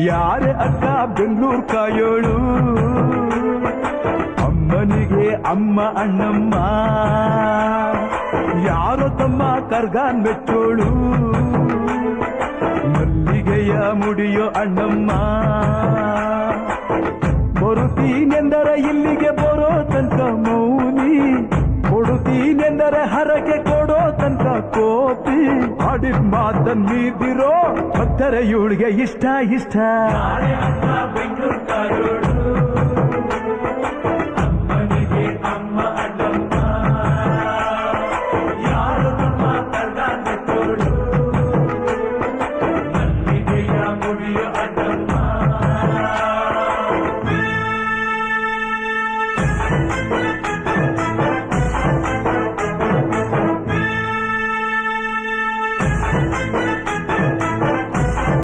ಯಾರೇ ಅಕ್ಕ ಬೆಂಗಳೂರು ಕಾಯೋಳು ಅಮ್ಮನಿಗೆ ಅಮ್ಮ ಅಣ್ಣಮ್ಮ ಯಾರೋ ತಮ್ಮ ಕರ್ಗಾನ್ ಮೆಚ್ಚೋಳು ಮಲ್ಲಿಗೆಯ ಮುಡಿಯೋ ಅಣ್ಣಮ್ಮ ಬರುತ್ತೀನೆಂದರೆ ಇಲ್ಲಿಗೆ ಬರೋ ತನಕ ಮೌನಿ ಕೊಡುತ್ತೀನೆಂದರೆ ಹರಕೆ ಕೊಡೋ ತನಕ ಕೋಪಿ ಆಡಿದ ಮಾತನ್ ಮೀದಿರೋ ಭಕ್ತರ ಇವಳಿಗೆ ಇಷ್ಟ ಇಷ್ಟ ಅಮ್ಮನಿಗೆ ಅಮ್ಮ ಅಣ್ಣಮ್ಮ ಯಾರು ನಮ್ಮ ಕರ್ಗಾನ್ ಮೆಚ್ಚೋಳು ಮಲ್ಲಿಗೆಯ ಮುಡಿಯೋ ಅಣ್ಣ